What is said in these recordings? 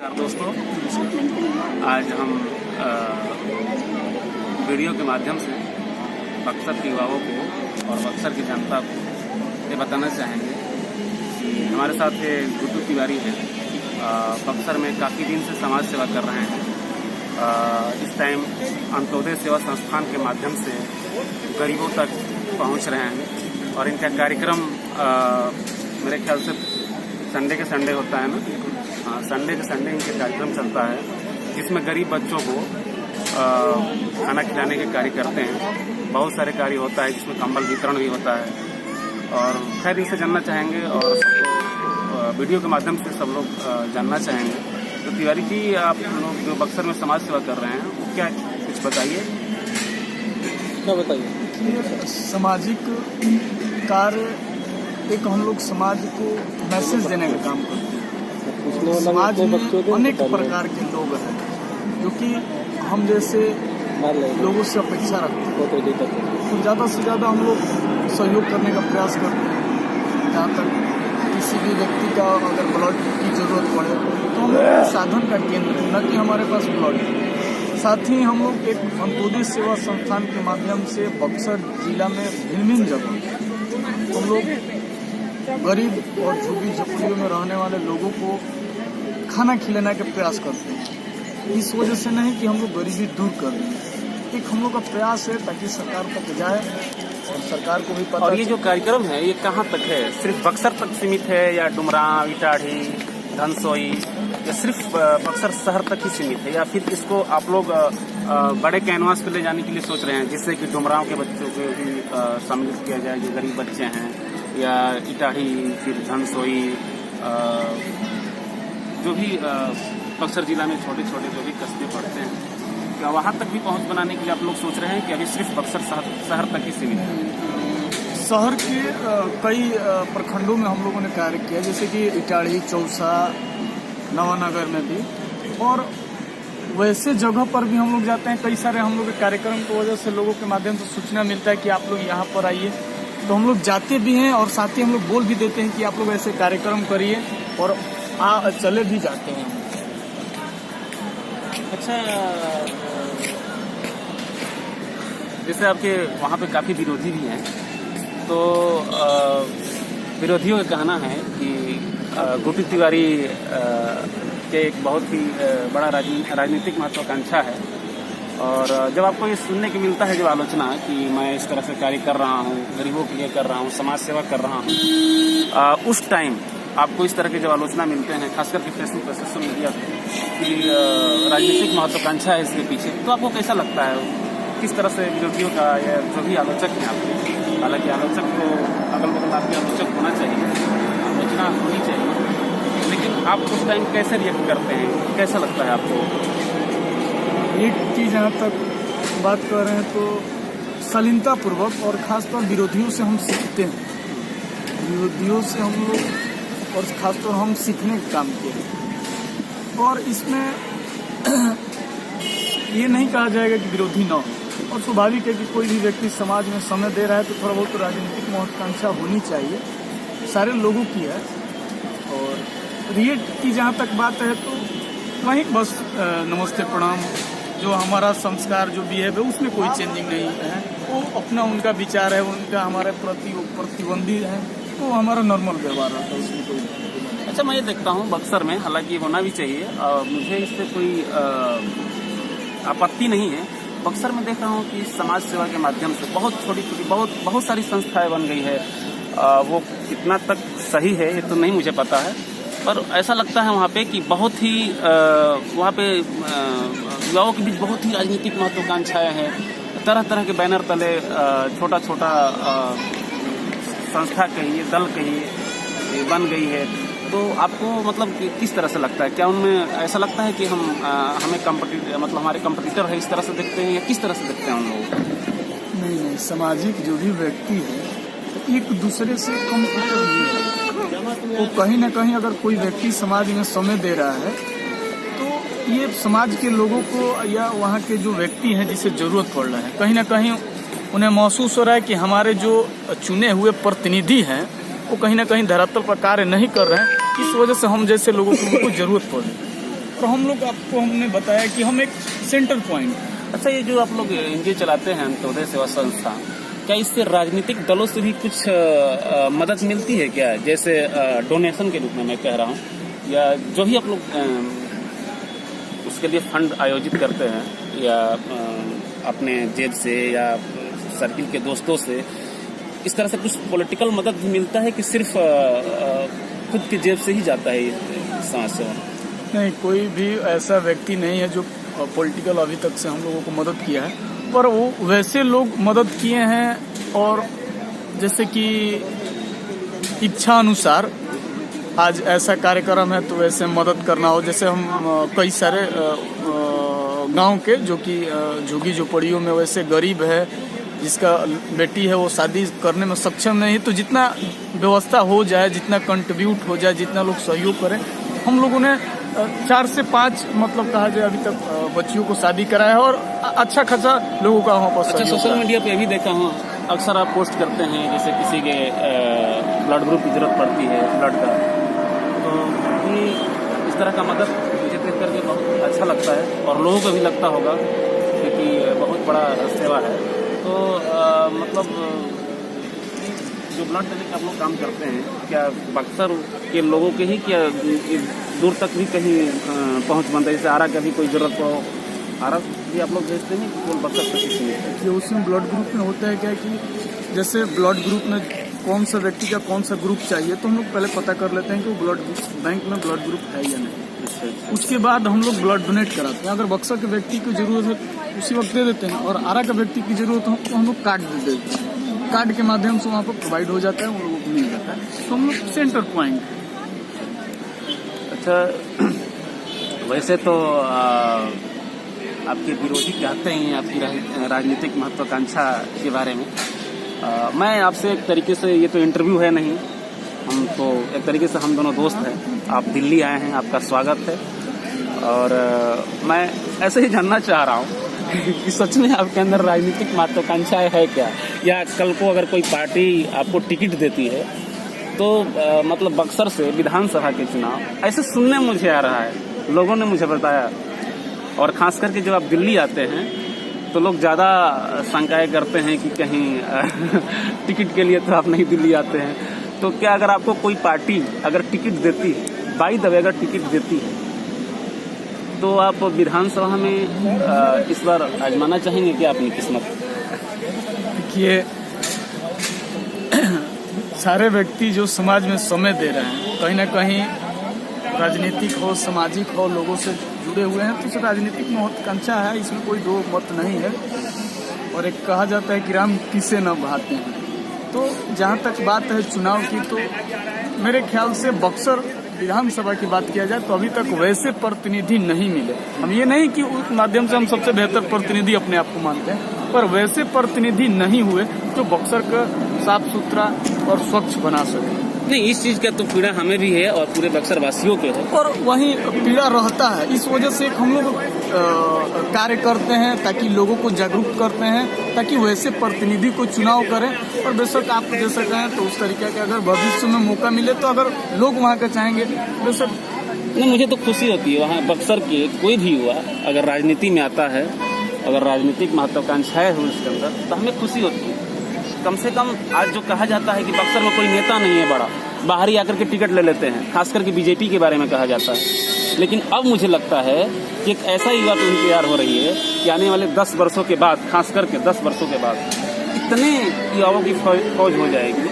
दोस्तों, आज हम वीडियो के माध्यम से बक्सर के युवाओं को और बक्सर की जनता को ये बताना चाहेंगे कि हमारे साथ ये गुड्डू तिवारी है। बक्सर में काफ़ी दिन से समाज सेवा कर रहे हैं। इस टाइम अंत्योदय सेवा संस्थान के माध्यम से गरीबों तक पहुंच रहे हैं और इनका कार्यक्रम मेरे ख्याल से संडे के संडे होता है ना, संडे के संडे इनके कार्यक्रम चलता है जिसमें गरीब बच्चों को खाना खिलाने के कार्य करते हैं। बहुत सारे कार्य होता है जिसमें कंबल वितरण भी होता है और खैर इनसे जानना चाहेंगे और वीडियो के माध्यम से सब लोग जानना चाहेंगे। तो तिवारी जी, आप लोग जो बक्सर में समाज सेवा कर रहे हैं वो क्या कुछ बताइए। क्या बताइए? सामाजिक कार्य एक हम लोग समाज को मैसेज देने का काम करते हैं। समाज में अनेक प्रकार के लोग हैं जो कि हम जैसे लोगों से अपेक्षा रखते हैं, तो ज़्यादा से ज़्यादा हम लोग सहयोग करने का प्रयास करते हैं। जहाँ तक किसी भी व्यक्ति का अगर ब्लड की ज़रूरत पड़े तो हम लोग साधन का केंद्र है, न कि हमारे पास ब्लड है। साथ ही हम लोग एक अंत्योदय सेवा संस्थान के माध्यम से बक्सर जिला में भिन्न जगह हम लोग गरीब और झुग्गी झोपड़ियों में रहने वाले लोगों को खाना खिलाने का प्रयास करते हैं। इस वजह से नहीं कि हम लोग गरीबी दूर कर दें, एक हम लोग का प्रयास है ताकि सरकार तक जाए और सरकार को भी पता। और ये जो कार्यक्रम है ये कहाँ तक है? सिर्फ बक्सर तक सीमित है या डुमरांव, इटाढ़ी, धनसोई या सिर्फ बक्सर शहर तक ही सीमित है, या फिर इसको आप लोग बड़े कैनवास पे ले जाने के लिए सोच रहे हैं जिससे कि डुमरांव के बच्चों को भी सम्मिलित किया जाए जो गरीब बच्चे हैं, या इटाढ़ी, फिर धनसोई, जो भी बक्सर जिला में छोटे छोटे जो भी कस्बे पड़ते हैं, क्या वहाँ तक भी पहुँच बनाने के लिए आप लोग सोच रहे हैं कि अभी सिर्फ बक्सर शहर तक ही सीमित है? शहर के कई प्रखंडों में हम लोगों ने कार्य किया, जैसे कि इटाढ़ी, चौसा, नवानगर में भी, और वैसे जगह पर भी हम लोग जाते हैं। कई सारे हम लोग के कार्यक्रम की वजह से लोगों के माध्यम से सूचना मिलता है कि आप लोग यहाँ पर आइए, तो हम लोग जाते भी हैं और साथ ही हम लोग बोल भी देते हैं कि आप लोग ऐसे कार्यक्रम करिए और चले भी जाते हैं। अच्छा, जैसे आपके वहाँ पे काफ़ी विरोधी भी हैं, तो विरोधियों का कहना है कि गुड्डू तिवारी के एक बहुत ही बड़ा राजनीतिक महत्वाकांक्षा है, और जब आपको ये सुनने को मिलता है जो आलोचना कि मैं इस तरह से कार्य कर रहा हूँ, गरीबों के लिए कर रहा हूँ, समाज सेवा कर रहा हूँ, उस टाइम आपको इस तरह के जब आलोचना मिलते हैं, खासकर के फेसबुक पर, सोशल मीडिया की राजनीतिक महत्वाकांक्षा है इसके पीछे, तो आपको कैसा लगता है? किस तरह से विरोधियों का या जो भी आलोचक हैं आपके, हालांकि आलोचक को अगल बगल आपके आलोचक होना चाहिए, आलोचना होनी चाहिए, लेकिन आप उस टाइम कैसे रिएक्ट करते हैं? कैसा लगता है आपको? एक चीज़ जहाँ तक बात कर रहे हैं तो शालीनतापूर्वक और खासतौर विरोधियों से हम सीखते हैं। विरोधियों से हम लोग और खासतौर हम सीखने का काम किए, और इसमें ये नहीं कहा जाएगा कि विरोधी न हो, और स्वाभाविक है कि कोई भी व्यक्ति समाज में समय दे रहा है तो थोड़ा बहुत राजनीतिक महत्वाकांक्षा होनी चाहिए, सारे लोगों की है। और रिएक्ट की जहाँ तक बात है तो वहीं बस नमस्ते प्रणाम, जो हमारा संस्कार जो भी है उसमें कोई चेंजिंग नहीं है, वो अपना उनका विचार है, उनका हमारे प्रति प्रतिबंधी है, तो हमारा नॉर्मल व्यवहार रहता है, उसमें कोई। अच्छा, मैं ये देखता हूँ बक्सर में, हालांकि होना भी चाहिए, मुझे इससे कोई आपत्ति नहीं है। बक्सर में देख रहा हूँ कि समाज सेवा के माध्यम से बहुत छोटी छोटी बहुत सारी संस्थाएं बन गई है। वो कितना तक सही है ये तो नहीं मुझे पता है, पर ऐसा लगता है वहाँ पे कि बहुत ही वहाँ पे युवाओं के बीच बहुत ही राजनीतिक महत्वाकांक्षाएं हैं। तरह तरह के बैनर तले छोटा छोटा संस्था कहिए, दल कहिए, बन गई है। तो आपको मतलब किस तरह से लगता है? क्या उनमें ऐसा लगता है कि हमें मतलब हमारे कंपटीटर है, इस तरह से देखते हैं, या किस तरह से देखते हैं उन लोग? नहीं, सामाजिक जो भी व्यक्ति है एक दूसरे से कंपटीटर नहीं है। तो कहीं ना कहीं अगर कोई व्यक्ति समाज में समय दे रहा है तो ये समाज के लोगों को या वहाँ के जो व्यक्ति हैं जिसे जरूरत पड़ रहा है, कहीं ना कहीं उन्हें महसूस हो रहा है कि हमारे जो चुने हुए प्रतिनिधि हैं वो कहीं ना कहीं धरातल पर कार्य नहीं कर रहे हैं, इस वजह से हम जैसे लोगों को उनको जरूरत पड़ रही है। और हम लोग आपको हमने बताया कि हम एक सेंटर पॉइंट। अच्छा, ये जो आप लोग एनजीओ चलाते हैं अंत्योदय सेवा संस्था, क्या इससे राजनीतिक दलों से भी कुछ मदद मिलती है क्या? जैसे डोनेशन के रूप में मैं कह रहा हूँ, या जो भी आप लोग उसके लिए फंड आयोजित करते हैं, या अपने जेब से या सर्किल के दोस्तों से, इस तरह से कुछ पॉलिटिकल मदद भी मिलता है कि सिर्फ खुद के जेब से ही जाता है ये समाज सेवा? नहीं, कोई भी ऐसा व्यक्ति नहीं है जो पॉलिटिकल अभी तक से हम लोगों को मदद किया है, पर वो वैसे लोग मदद किए हैं और जैसे कि इच्छा अनुसार आज ऐसा कार्यक्रम है तो वैसे मदद करना हो। जैसे हम कई सारे गांव के जो कि झुग्गी झोपड़ियों में वैसे गरीब है, जिसका बेटी है वो शादी करने में सक्षम नहीं, तो जितना व्यवस्था हो जाए, जितना कंट्रीब्यूट हो जाए, जितना लोग सहयोग करें, हम लोगों ने 4 से 5 मतलब कहा जाए अभी तक बच्चियों को शादी कराया है और अच्छा खासा लोगों का वहाँ पर। अच्छा, सोशल मीडिया पे भी देखा हूँ, अक्सर आप पोस्ट करते हैं जैसे किसी के ब्लड ग्रुप की जरूरत पड़ती है, ब्लड का, तो ये इस तरह का मदद मुझे देख करके बहुत अच्छा लगता है और लोगों को भी लगता होगा क्योंकि बहुत बड़ा सेवा है। तो मतलब जो ब्लड देने का आप लोग काम करते हैं, क्या बक्सर के लोगों के ही क्या दूर तक भी कहीं पहुंच बनता है? जैसे आरा का भी कोई जरूरत हो, आरा भी आप लोग भेजते हैं कि बक्सर तक किसी में? कि उसमें ब्लड ग्रुप में होता है क्या कि जैसे ब्लड ग्रुप में कौन सा व्यक्ति का कौन सा ग्रुप चाहिए, तो हम लोग पहले पता कर लेते हैं कि वो ब्लड बैंक में ब्लड ग्रुप है या नहीं। उसके बाद हम लोग ब्लड डोनेट कराते हैं। अगर बक्सर के व्यक्ति की जरूरत है उसी वक्त दे देते हैं, और आरा का व्यक्ति की जरूरत हो तो हम लोग कार्ड दे देते हैं। कार्ड के माध्यम से वहाँ पर प्रोवाइड हो जाता है, उन लोगों को मिल जाता है। तो हम लोग सेंटर पॉइंट। अच्छा, वैसे तो आपके विरोधी कहते हैं आपकी राजनीतिक महत्वाकांक्षा के बारे में। मैं आपसे एक तरीके से, ये तो इंटरव्यू है नहीं, हम तो एक तरीके से हम दोनों दोस्त हैं। आप दिल्ली आए हैं, आपका स्वागत है, और मैं ऐसे ही जानना चाह रहा हूँ कि सच में आपके अंदर राजनीतिक महत्वाकांक्षाएं है क्या, या कल को अगर कोई पार्टी आपको टिकट देती है तो मतलब बक्सर से विधानसभा के चुनाव, ऐसे सुनने मुझे आ रहा है, लोगों ने मुझे बताया, और खास करके जब आप दिल्ली आते हैं तो लोग ज़्यादा शंकाएं करते हैं कि कहीं टिकट के लिए तो आप नहीं दिल्ली आते हैं। तो क्या अगर आपको कोई पार्टी अगर टिकट देती है, बाई द वे अगर टिकट देती है, तो आप विधानसभा में इस बार आजमाना चाहेंगे क्या अपनी किस्मत? देखिए, सारे व्यक्ति जो समाज में समय दे रहे हैं, कहीं ना कहीं राजनीतिक हो, सामाजिक हो, लोगों से जुड़े हुए हैं, तो उसे राजनीतिक महत्वाकांक्षा है, इसमें कोई दो मत नहीं है। और एक कहा जाता है कि राम किसे न भाते हैं। तो जहाँ तक बात है चुनाव की, तो मेरे ख्याल से बक्सर विधानसभा की बात किया जाए तो अभी तक वैसे प्रतिनिधि नहीं मिले। हम ये नहीं कि उस माध्यम से हम सबसे बेहतर प्रतिनिधि अपने आप को मानते हैं, पर वैसे प्रतिनिधि नहीं हुए जो बक्सर का साफ सुथरा और स्वच्छ बना सके। नहीं, इस चीज का तो पीड़ा हमें भी है और पूरे बक्सर वासियों के है, और वहीं पीड़ा रहता है। इस वजह से हम लोग कार्य करते हैं ताकि लोगों को जागरूक करते हैं, ताकि वैसे प्रतिनिधि को चुनाव करें। और बेशक आप जैसा कहें तो उस तरीके का अगर भविष्य में मौका मिले तो अगर लोग वहाँ का चाहेंगे, बेशक। नहीं, मुझे तो खुशी होती है वहाँ बक्सर के कोई भी हुआ अगर राजनीति में आता है, अगर राजनीतिक महत्वाकांक्षाएं हुई उसके अंदर, तो हमें खुशी होती है। कम से कम आज जो कहा जाता है कि बक्सर में कोई नेता नहीं है बड़ा, बाहर ही आकर के टिकट ले लेते हैं, खास करके बीजेपी के बारे में कहा जाता है। लेकिन अब मुझे लगता है कि एक ऐसा युवा पीढ़ी तैयार हो रही है कि आने वाले 10 वर्षों के बाद, खास करके 10 वर्षों के बाद इतने युवाओं की फौज हो जाएगी,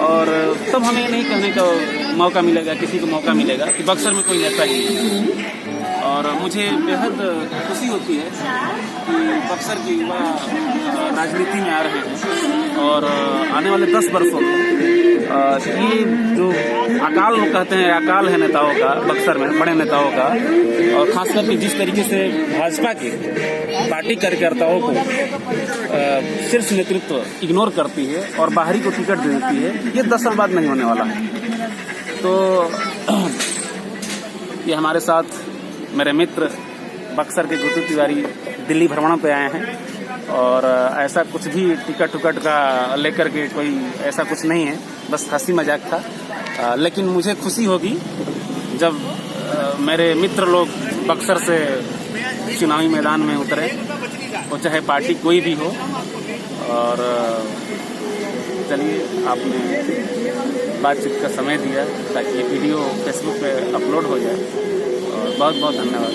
और तब हमें नहीं कहने का मौका मिलेगा, किसी को मौका मिलेगा कि बक्सर में कोई नेता ही नहीं है। और मुझे बेहद खुशी होती है कि बक्सर के युवा राजनीति में आ रहे हैं, और आने वाले 10 वर्षों में ये जो अकाल लोग कहते हैं, अकाल है नेताओं का बक्सर में, बड़े नेताओं का, और खास करके जिस तरीके से भाजपा के पार्टी कार्यकर्ताओं को शीर्ष नेतृत्व इग्नोर करती है और बाहरी को टिकट दे देती है, ये 10 साल बाद नहीं होने वाला है। तो ये हमारे साथ मेरे मित्र बक्सर के गुड्डू तिवारी दिल्ली भ्रमण पे आए हैं, और ऐसा कुछ भी टिकट उकट का लेकर के कोई ऐसा कुछ नहीं है, बस हंसी मजाक था। लेकिन मुझे खुशी होगी जब मेरे मित्र लोग बक्सर से चुनावी मैदान में उतरे, वो चाहे पार्टी कोई भी हो। और चलिए, आपने बातचीत का समय दिया ताकि ये वीडियो फेसबुक पे अपलोड हो जाए, और बहुत बहुत धन्यवाद।